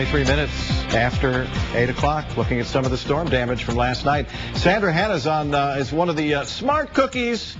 23 minutes after 8 o'clock, looking at some of the storm damage from last night. Sandra Hanna's on is one of the smart cookies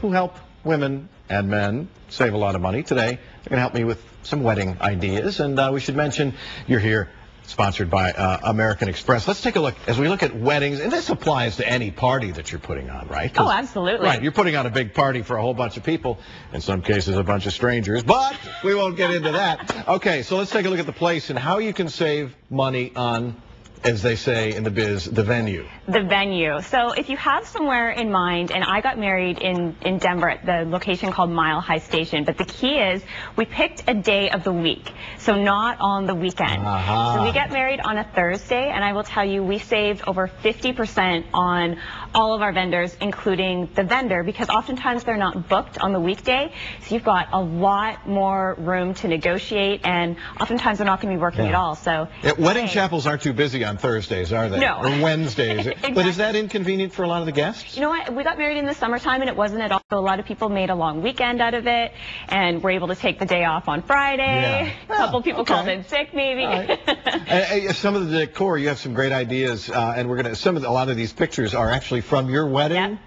who help women and men save a lot of money. Today, they're going to help me with some wedding ideas. And we should mention you're here, sponsored by American Express. Let's take a look as we look at weddings, and this applies to any party that you're putting on, right? Oh, absolutely. Right, you're putting on a big party for a whole bunch of people, in some cases a bunch of strangers, but we won't get into that. Okay, so let's take a look at the place and how you can save money on, as they say in the biz, the venue. The venue. So if you have somewhere in mind, and I got married in Denver at the location called Mile High Station, but the key is we picked a day of the week, so not on the weekend. So we get married on a Thursday, and I will tell you we saved over 50% on all of our vendors, including the vendor, because oftentimes they're not booked on the weekday, so you've got a lot more room to negotiate, and oftentimes they're not going to be working at all. So wedding chapels aren't too busy on Thursdays, are they? No. Or Wednesdays. Exactly. But is that inconvenient for a lot of the guests? You know what? We got married in the summertime, and it wasn't at all. So a lot of people made a long weekend out of it, and were able to take the day off on Friday. A couple people called in sick, maybe. Right. Some of the decor, you have some great ideas, and we're gonna. A lot of these pictures are actually from your wedding. Yep.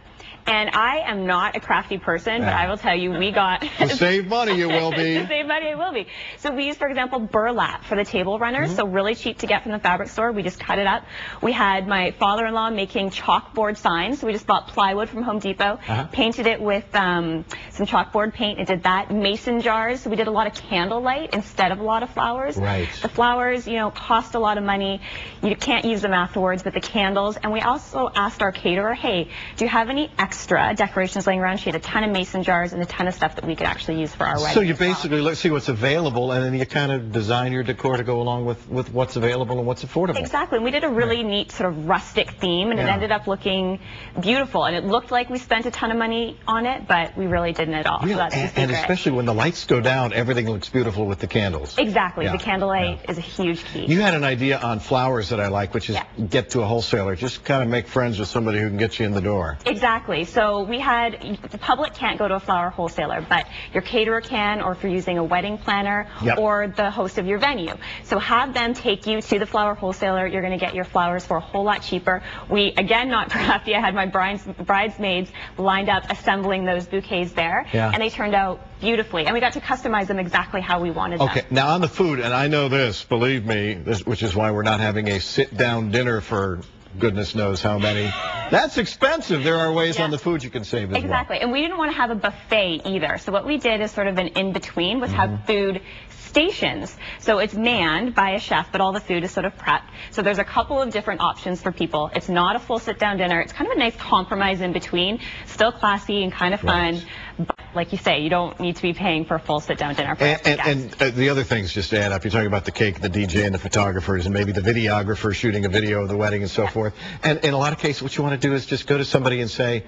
And I am not a crafty person, but I will tell you, we got... To save money, you will be. To save money, it will be. So we used, for example, burlap for the table runners, so really cheap to get from the fabric store. We just cut it up. We had my father-in-law making chalkboard signs, so we just bought plywood from Home Depot, painted it with some chalkboard paint, and did that. Mason jars, so we did a lot of candlelight instead of a lot of flowers. Right. The flowers, you know, cost a lot of money. You can't use them afterwards, but the candles. And we also asked our caterer, hey, do you have any extra decorations laying around? She had a ton of mason jars and a ton of stuff that we could actually use for our wedding. So you basically let's see what's available, and then you kind of design your decor to go along with what's available and what's affordable. Exactly. And we did a really neat sort of rustic theme, and it ended up looking beautiful. And it looked like we spent a ton of money on it, but we really didn't at all. Really? So that's the secret. And especially when the lights go down, everything looks beautiful with the candles. Exactly. The candlelight is a huge key. You had an idea on flowers that I like, which is get to a wholesaler. Just kind of make friends with somebody who can get you in the door. Exactly. So we had, the public can't go to a flower wholesaler, but your caterer can, or if you're using a wedding planner, or the host of your venue. So have them take you to the flower wholesaler. You're going to get your flowers for a whole lot cheaper. We, again, not crafty, I had my bridesmaids lined up assembling those bouquets there, and they turned out beautifully, and we got to customize them exactly how we wanted them. Okay, now on the food, and I know this, believe me, which is why we're not having a sit-down dinner for goodness knows how many. That's expensive. There are ways on the food you can save as well. Exactly, and we didn't want to have a buffet either. So what we did is sort of an in-between, was have food stations. So it's manned by a chef, but all the food is sort of prepped. So there's a couple of different options for people. It's not a full sit-down dinner. It's kind of a nice compromise in between. Still classy and kind of fun. But like you say, you don't need to be paying for a full sit-down dinner. And the other things just add up. You're talking about the cake, the DJ, and the photographers, and maybe the videographer shooting a video of the wedding and so forth. And in a lot of cases, what you want to do is just go to somebody and say,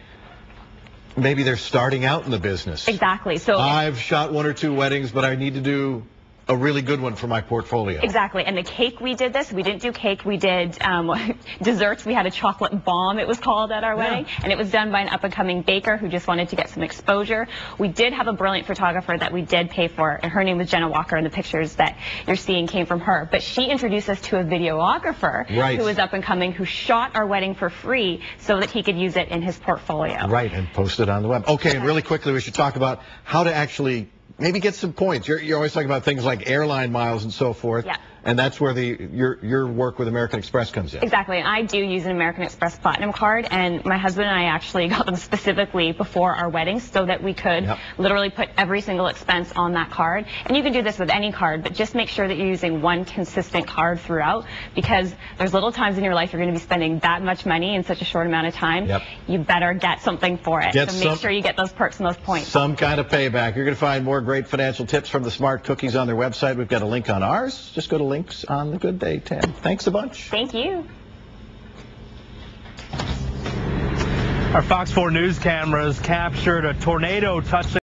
maybe they're starting out in the business. Exactly. So I've shot 1 or 2 weddings, but I need to do a really good one for my portfolio. Exactly. And the cake, we did this. We didn't do cake. We did desserts. We had a chocolate bomb, it was called, at our wedding. And it was done by an up-and-coming baker who just wanted to get some exposure. We did have a brilliant photographer that we did pay for, and her name was Jenna Walker, and the pictures that you're seeing came from her. But she introduced us to a videographer who was up-and-coming, who shot our wedding for free so that he could use it in his portfolio. Right, and post it on the web. Okay, and really quickly, we should talk about how to actually maybe get some points. You're always talking about things like airline miles and so forth. And that's where your work with American Express comes in. Exactly. And I do use an American Express Platinum card, and my husband and I actually got them specifically before our wedding so that we could literally put every single expense on that card. And you can do this with any card, but just make sure that you're using one consistent card throughout, because there's little times in your life you're going to be spending that much money in such a short amount of time. You better get something for it. So make sure you get those perks and those points. Some kind of payback. You're going to find more great financial tips from the Smart Cookies on their website. We've got a link on ours. Just go to links on the Good Day tab. Thanks a bunch. Thank you. Our Fox 4 News cameras captured a tornado touching